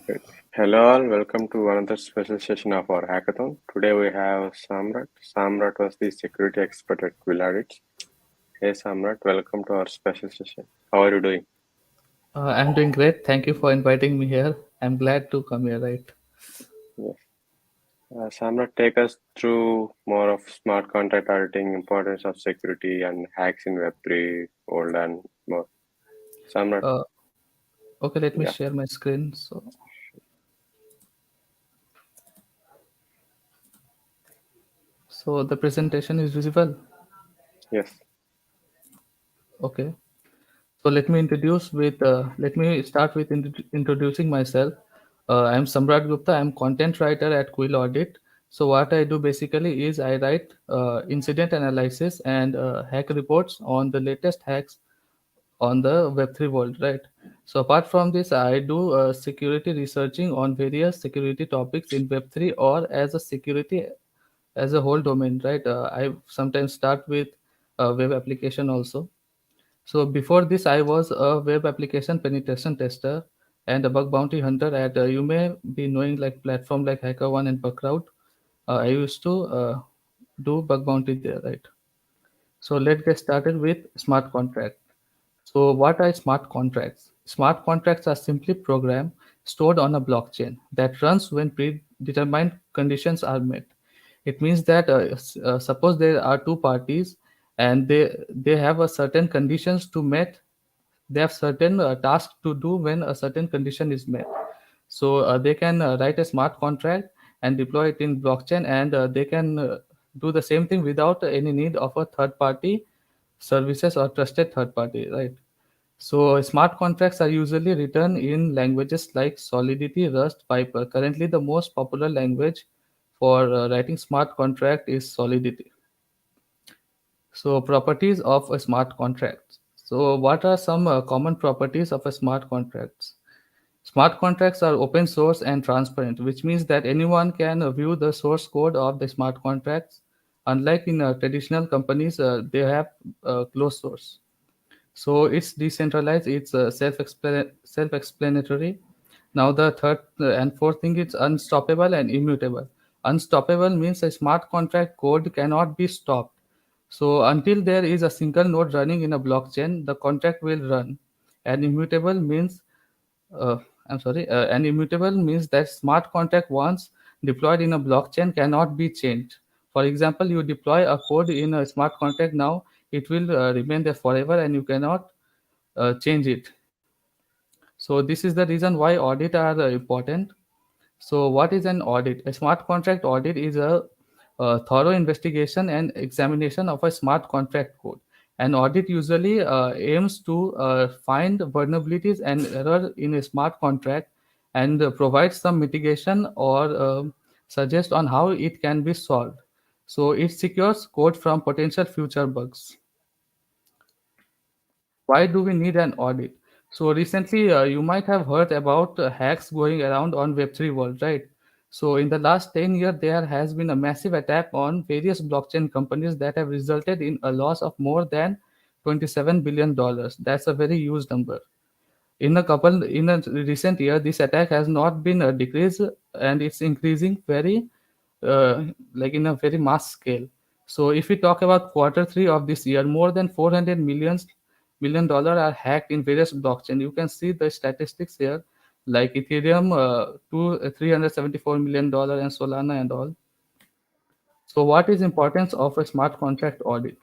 Great. Hello all, welcome to another special session of our hackathon. Today we have Samrat. Samrat was the security expert at QuillAudits. Hey Samrat, welcome to our special session. How are you doing? I'm doing great. Thank you for inviting me here. I'm glad to come here, right? Yes. Samrat, take us through more of smart contract auditing, importance of security, and hacks in Web3 world and more. Samrat, Uh, okay, let me yeah, share my screen. So the presentation is visible. yes, Okay. So let me start with introducing myself. I'm Samrat Gupta. I'm content writer at Quill Audit. So what I do basically is I write incident analysis and hack reports on the latest hacks on the Web3 world, right? So apart from this, I do security researching on various security topics in Web3 or as a security as a whole domain, right? I sometimes start with web application also. So before this, I was a web application penetration tester and a bug bounty hunter at you may be knowing like platform like HackerOne and Bugcrowd. I used to do bug bounty there, right? So let's get started with smart contract. So, what are smart contracts? Smart contracts are simply program stored on a blockchain that runs when predetermined conditions are met. It means that suppose there are two parties and they have a certain conditions to met. They have certain tasks to do when a certain condition is met. So they can write a smart contract and deploy it in blockchain, and they can do the same thing without any need of a third party services or trusted third party, right? So smart contracts are usually written in languages like Solidity, Rust, Piper. Currently, the most popular language for writing smart contract is Solidity. So properties of a smart contract. So what are some common properties of a smart contracts? Smart contracts are open source and transparent, which means that anyone can view the source code of the smart contracts. Unlike in traditional companies, they have closed source. So it's decentralized, it's self-explanatory. Now the third and fourth thing is unstoppable and immutable. Unstoppable means a smart contract code cannot be stopped. So until there is a single node running in a blockchain, the contract will run. And immutable means uh, and immutable means that smart contract once deployed in a blockchain cannot be changed. For example, you deploy a code in a smart contract now, it will remain there forever and you cannot change it. So this is the reason why audit are important. So what is an audit? A smart contract audit is a thorough investigation and examination of a smart contract code. An audit usually aims to find vulnerabilities and error in a smart contract and provide some mitigation or suggest on how it can be solved. So it secures code from potential future bugs. Why do we need an audit? So recently, you might have heard about hacks going around on Web3 world, right? So in the last 10 years, there has been a massive attack on various blockchain companies that have resulted in a loss of more than $27 billion. That's a very huge number. In a recent year, this attack has not been decreased, and it's increasing very like in a very mass scale. So if we talk about quarter three of this year, more than 400 million dollar are hacked in various blockchain. You can see the statistics here, like Ethereum to 374 million dollar and Solana and all. So what is importance of a smart contract audit?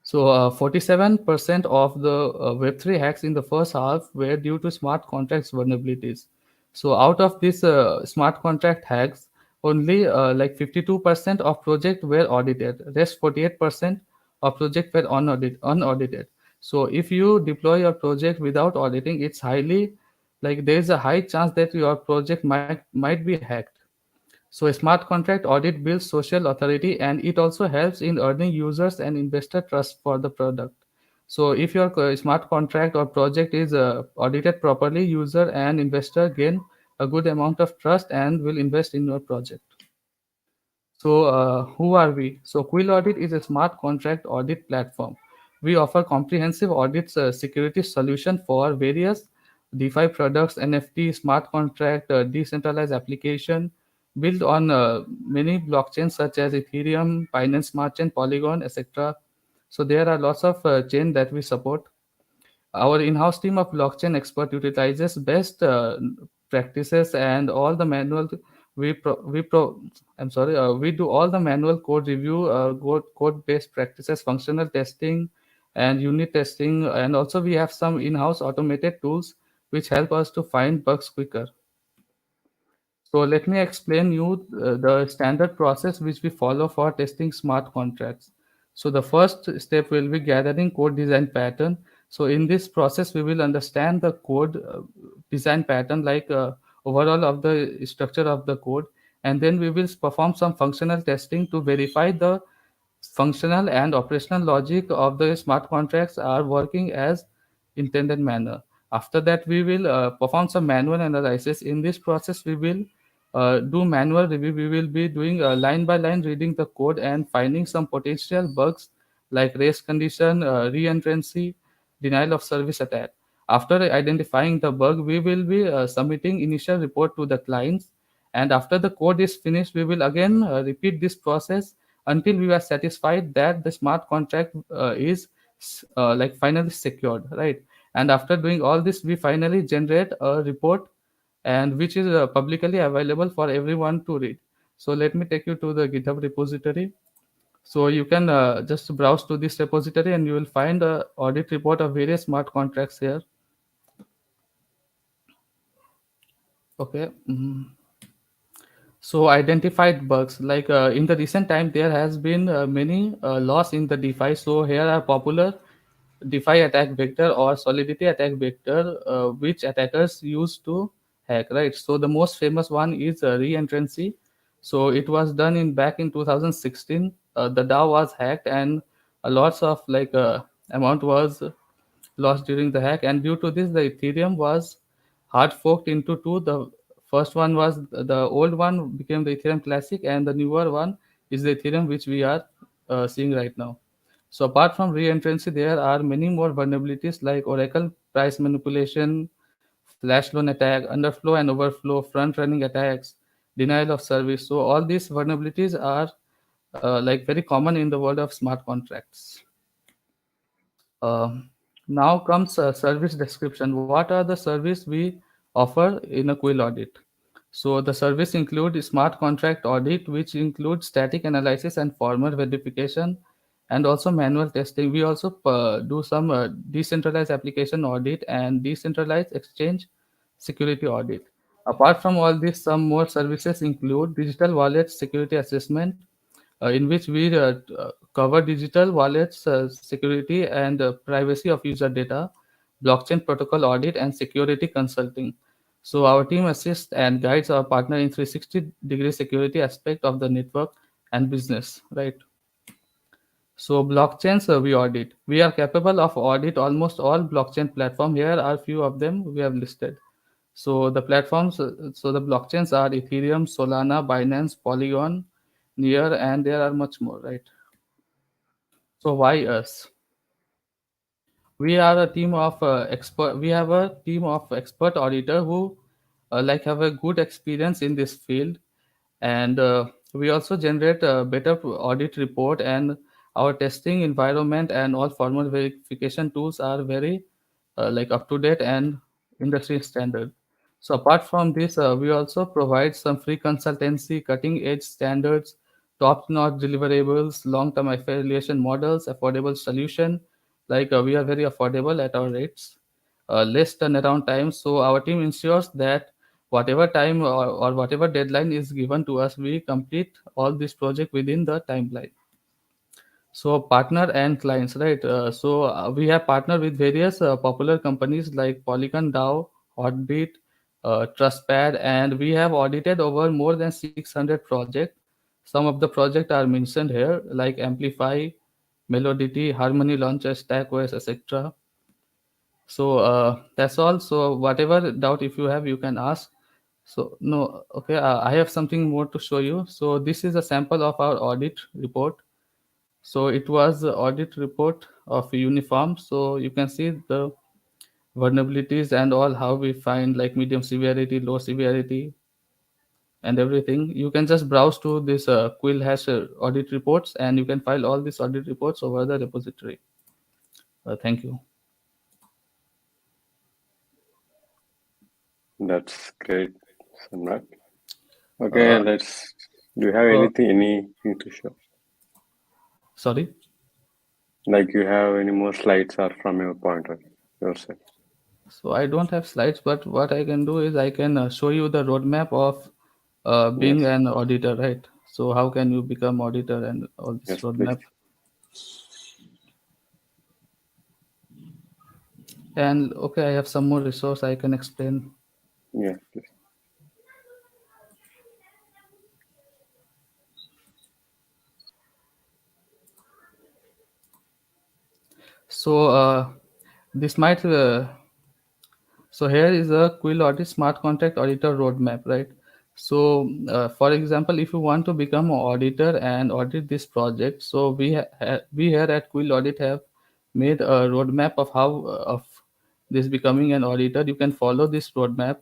So 47% of the Web3 hacks in the first half were due to smart contracts vulnerabilities. So out of these smart contract hacks, only like 52% of projects were audited. Rest 48% of projects were unaudited. So if you deploy your project without auditing, it's highly like there is a high chance that your project might be hacked. So a smart contract audit builds social authority and it also helps in earning users and investor trust for the product. So if your smart contract or project is audited properly, user and investor gain a good amount of trust and will invest in your project. So, who are we? So, QuillAudit is a smart contract audit platform. We offer comprehensive audit security solution for various DeFi products, NFT, smart contract, decentralized application built on many blockchains such as Ethereum, Binance Smart Chain, Polygon, etc. So there are lots of chain that we support. Our in-house team of blockchain expert utilizes best practices and all the manual we pro, we pro I'm sorry we do all the manual code review, code based practices, functional testing and unit testing, and also we have some in-house automated tools which help us to find bugs quicker. So let me explain you the standard process which we follow for testing smart contracts. So the first step will be gathering code design pattern. So in this process, we will understand the code design pattern, like overall of the structure of the code, and then we will perform some functional testing to verify the functional and operational logic of the smart contracts are working as intended manner. After that, we will perform some manual analysis. In this process, we will do manual review. We will be doing line by line reading the code and finding some potential bugs like race condition, re-entrancy, denial of service attack. After identifying the bug, we will be submitting initial report to the clients. And after the code is finished, we will again repeat this process until we are satisfied that the smart contract is like finally secured, right? And after doing all this, we finally generate a report, and which is publicly available for everyone to read. So let me take you to the GitHub repository. So you can just browse to this repository and you will find a audit report of various smart contracts here. Okay. So identified bugs, like in the recent time there has been many loss in the DeFi. So here are popular DeFi attack vector or solidity attack vector, which attackers use to hack, right? So the most famous one is re-entrancy. So it was done in back in 2016. The DAO was hacked and lots of like amount was lost during the hack, and due to this the Ethereum was hard forked into two. The first one was the old one became the Ethereum Classic, and the newer one is the Ethereum which we are seeing right now. So apart from re-entrancy, there are many more vulnerabilities like Oracle price manipulation, flash loan attack, underflow and overflow, front-running attacks, denial of service. So all these vulnerabilities are like very common in the world of smart contracts. Now comes service description. What are the service we offer in a Quill audit? So the service include smart contract audit, which includes static analysis and formal verification, and also manual testing. We also do some decentralized application audit and decentralized exchange security audit. Apart from all this, some more services include digital wallet security assessment, in which we cover digital wallets, security and privacy of user data, blockchain protocol audit, and security consulting. So our team assists and guides our partner in 360-degree security aspect of the network and business, right? So blockchains we audit. We are capable of audit almost all blockchain platform. Here are few of them we have listed. So the platforms, so the blockchains are Ethereum, Solana, Binance, Polygon, Near, and there are much more, right? So why us? We are a team of expert. We have a team of expert auditor who like have a good experience in this field, and we also generate a better audit report, and our testing environment and all formal verification tools are very like up to date and industry standard. So apart from this, we also provide some free consultancy, cutting edge standards, top notch deliverables, long term affiliation models, affordable solution. Like we are very affordable at our rates, less turnaround time. So our team ensures that whatever time or whatever deadline is given to us, we complete all this project within the timeline. So partner and clients, right? We have partnered with various popular companies like Polygon DAO, Hotbit, Trustpad, and we have audited over more than 600 projects. Some of the projects are mentioned here, like Amplify, Melodity, Harmony Launcher, StackOS, etc. So that's all. So whatever doubt if you have, you can ask. So no, okay. I have something more to show you. So this is a sample of our audit report. So it was the audit report of uniform. So you can see the vulnerabilities and all, how we find like medium severity, low severity, and everything. You can just browse to this Quill has audit reports, and you can file all these audit reports over the repository. Thank you. That's great, Samrat. Okay, Uh, let's. Do you have uh, anything to show? Sorry. Like you have any more slides or from your point of yourself? So I don't have slides, but what I can do is I can show you the roadmap of being Yes, an auditor, right? So how can you become auditor and all this yes, please. roadmap? And okay, I have some more resource I can explain. Yes, please. So this might so here is a QuillAudit Smart Contract Auditor roadmap, right? So, for example, if you want to become an auditor and audit this project, so we here at QuillAudit have made a roadmap of how of this becoming an auditor. You can follow this roadmap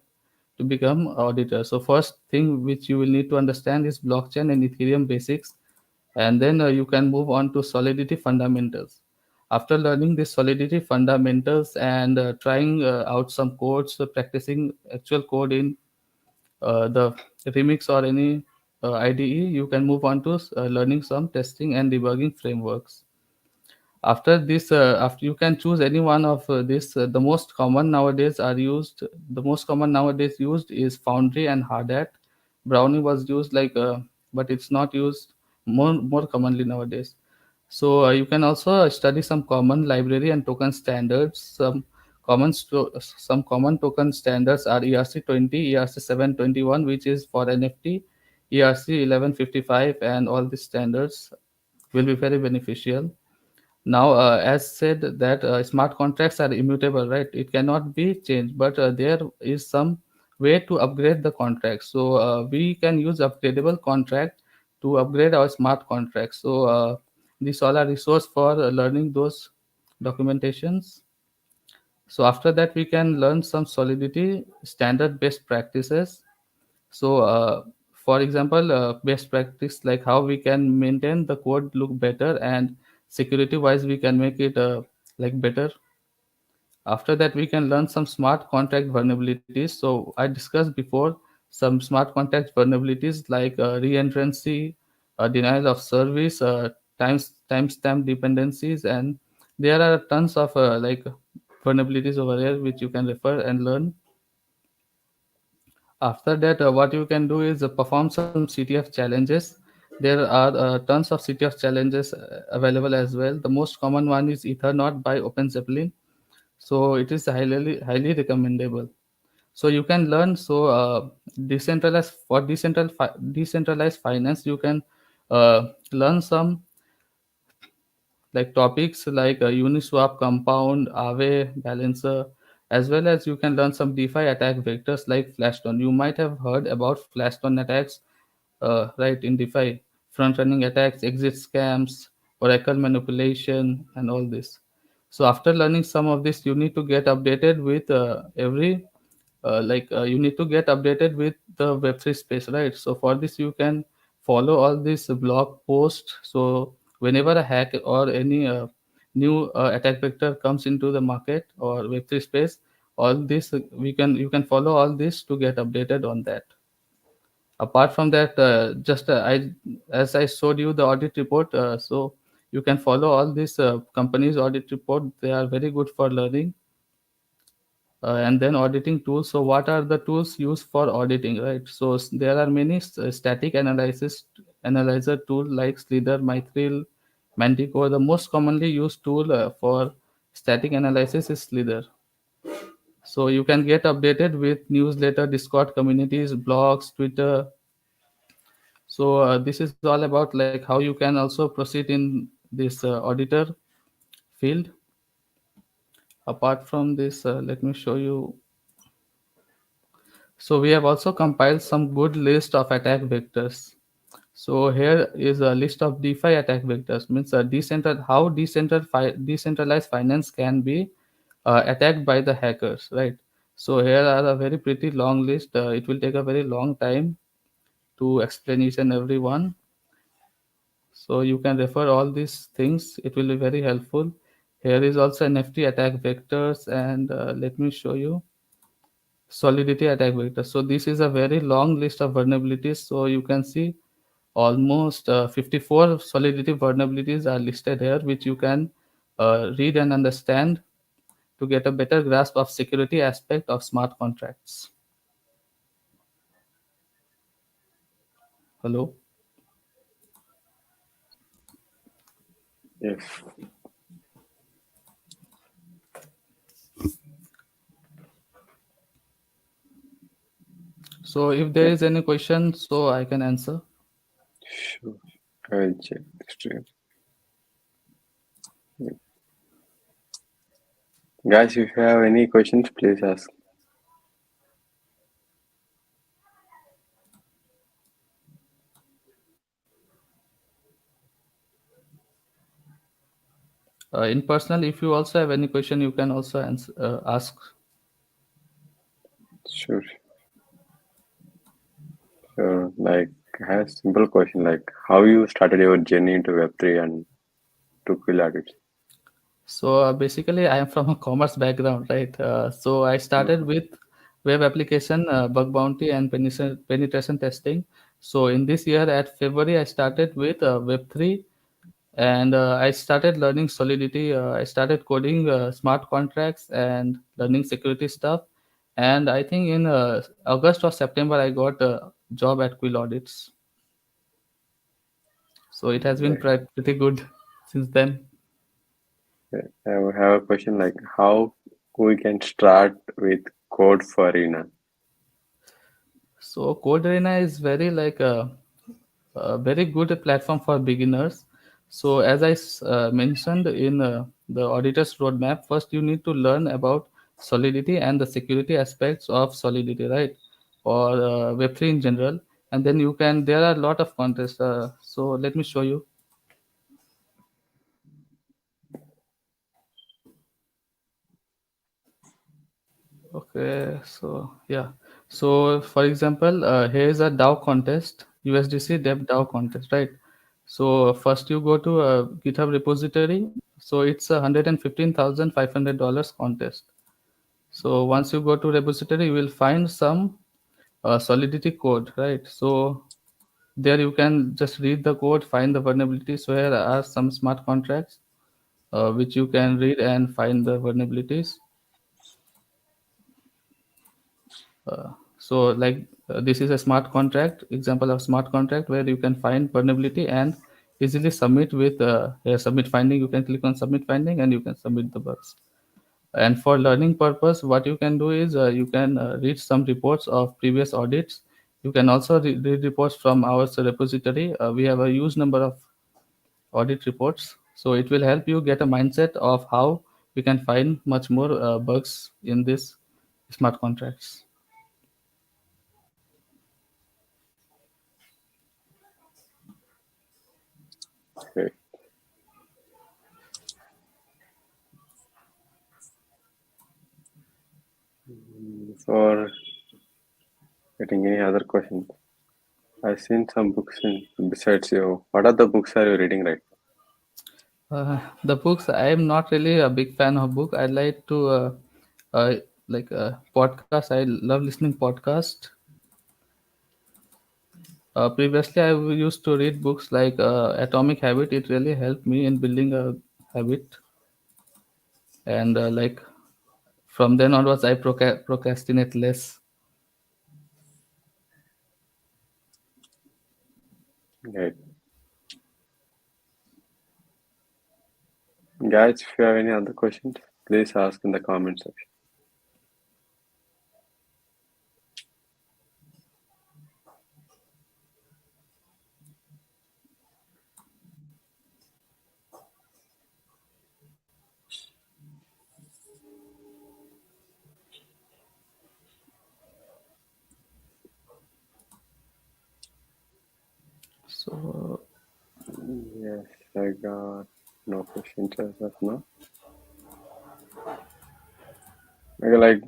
to become auditor. So, first thing which you will need to understand is blockchain and Ethereum basics, and then you can move on to Solidity fundamentals. After learning the Solidity fundamentals and trying out some codes, practicing actual code in the remix or any IDE, you can move on to learning some testing and debugging frameworks. After this, after you can choose any one of this. The most common nowadays are used. The most common nowadays used is Foundry and Hard Hat. Brownie was used but it's not used more commonly nowadays. So you can also study some common library and token standards. Some common token standards are ERC20, ERC721, which is for NFT, ERC1155, and all these standards will be very beneficial. Now, as said that smart contracts are immutable, right? It cannot be changed, but there is some way to upgrade the contract. So we can use upgradable contract to upgrade our smart contracts. So these all are resource for learning those documentations. So after that, we can learn some Solidity standard best practices. So for example, best practice like how we can maintain the code look better, and security wise we can make it like better. After that, we can learn some smart contract vulnerabilities. So I discussed before some smart contract vulnerabilities like reentrancy, denial of service, timestamp dependencies, and there are tons of vulnerabilities over there which you can refer and learn. After that, what you can do is perform some CTF challenges. There are tons of CTF challenges available as well. The most common one is Ethernaut by OpenZeppelin. So it is highly recommendable. So you can learn. So decentralized finance, you can learn some like topics like Uniswap, Compound, Aave, Balancer, as well as you can learn some DeFi attack vectors like Flashstone. You might have heard about Flashstone attacks, right, in DeFi, front running attacks, exit scams, oracle manipulation, and all this. So after learning some of this, you need to get updated with every you need to get updated with the web3 space, right? So for this you can follow all these blog posts. So whenever a hack or any new attack vector comes into the market or web3 space, all this you can follow all this to get updated on that. Apart from that, just I as I showed you the audit report, so you can follow all these companies audit report. They are very good for learning. And then auditing tools. So what are the tools used for auditing, right? So there are many static analysis analyzer tool like Slither, Mithril, Manticore. The most commonly used tool for static analysis is Slither. So you can get updated with newsletter, Discord communities, blogs, Twitter. So this is all about like how you can also proceed in this auditor field. Apart from this, let me show you. So we have also compiled some good list of attack vectors. So here is a list of DeFi attack vectors. Means decentralized finance can be attacked by the hackers, right? So here are a very pretty long list. It will take a very long time to explain each and every one. So you can refer all these things. It will be very helpful. Here is also NFT attack vectors, and let me show you solidity attack vectors. So this is a very long list of vulnerabilities. So you can see almost 54 solidity vulnerabilities are listed here, which you can read and understand to get a better grasp of security aspect of smart contracts. Hello. Yes. So if there Yeah. is any question, so I can answer. Sure. I will check the stream. Guys, if you have any questions, please ask. In personal, if you also have any question, you can also ask. Sure. Sure. Like, I have a simple question like, how you started your journey into Web3 and to QuillAudits? So basically, I am from a commerce background, right? So I started Mhm. with web application, bug bounty, and penetration testing. So in this year, at February, I started with Web3, and I started learning Solidity. I started coding smart contracts and learning security stuff. And I think in August or September, I got a job at QuillAudits. So it has been Okay. pretty good since then. I have a question like, how we can start with Code for Arena? So Code Arena is very like a very good platform for beginners. So as I mentioned in the auditor's roadmap, first you need to learn about Solidity and the security aspects of Solidity, right? Or Web3 in general. And then you can, there are a lot of contests. So let me show you. Okay, so yeah. So for example, here is a DAO contest, USDC Dev DAO contest, right? So first you go to a GitHub repository. So it's a $115,500 contest. So once you go to repository, you will find some Solidity code, right? So there you can just read the code, find the vulnerabilities. So here are some smart contracts which you can read and find the vulnerabilities. So like this is a smart contract example of smart contract where you can find vulnerability and easily submit with a submit finding. You can click on submit finding and you can submit the bugs. And for learning purpose, what you can do is you can read some reports of previous audits. You can also read reports from our repository. We have a huge number of audit reports, so it will help you get a mindset of how we can find much more bugs in this smart contracts. Okay. For getting any other questions, I've seen some books in besides you. What are the books are you reading right The books, I am not really a big fan of book. I like to uh, podcast. I love listening podcast. Previously, used to read books like Atomic Habit. It really helped me in building a habit, and like from then onwards, I procrastinate less. now? Right. Guys, if you have any other questions, please ask in the comment section. So Yes, I got no questions as of now. Okay, like,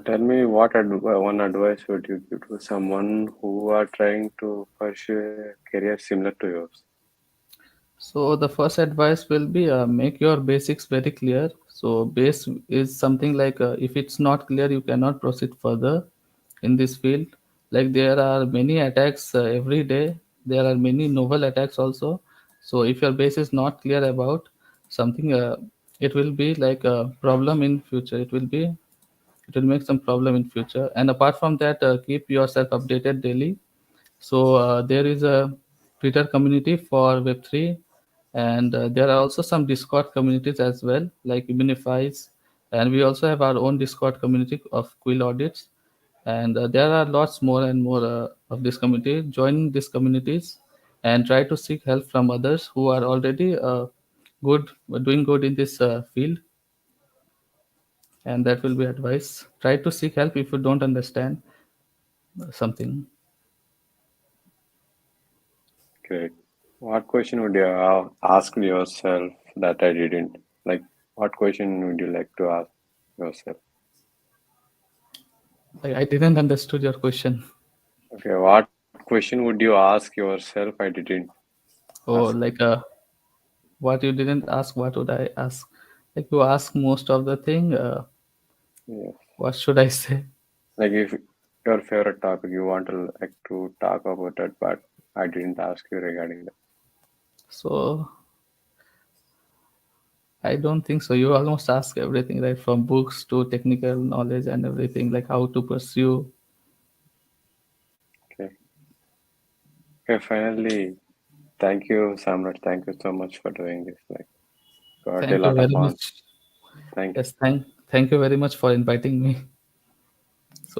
tell me what one advice would you give to someone who are trying to pursue a career similar to yours? So the first advice will be make your basics very clear. So base is something like if it's not clear, you cannot proceed further in this field. Like there are many attacks every day. There are many novel attacks also. So if your base is not clear about something, it will be like a problem in future. It will make some problem in future. And apart from that, keep yourself updated daily. So there is a Twitter community for Web3, and there are also some Discord communities as well, like Immunifies, and we also have our own Discord community of QuillAudits, and there are lots more and more of this community. Join these communities and try to seek help from others who are already good, doing good in this field, and that will be advice. Try to seek help if you don't understand something. Great. What question would you have asked yourself that I didn't? Like, what question would you like to ask yourself? Like, I didn't understood your question. Okay, what question would you ask yourself I didn't Oh, ask you? like what you didn't ask, what would I ask? Like you ask most of the thing. Yeah. What should I say? Like, if your favorite topic you want to like to talk about it, but I didn't ask you regarding that. So I don't think so. You almost ask everything, right? From books to technical knowledge and everything, like how to pursue. Okay. Okay, finally, thank you, Samrat. Thank you so much for doing this. Like, got a Thank you lot of very fun. much. Thank you. Yes, thank you very much for inviting me.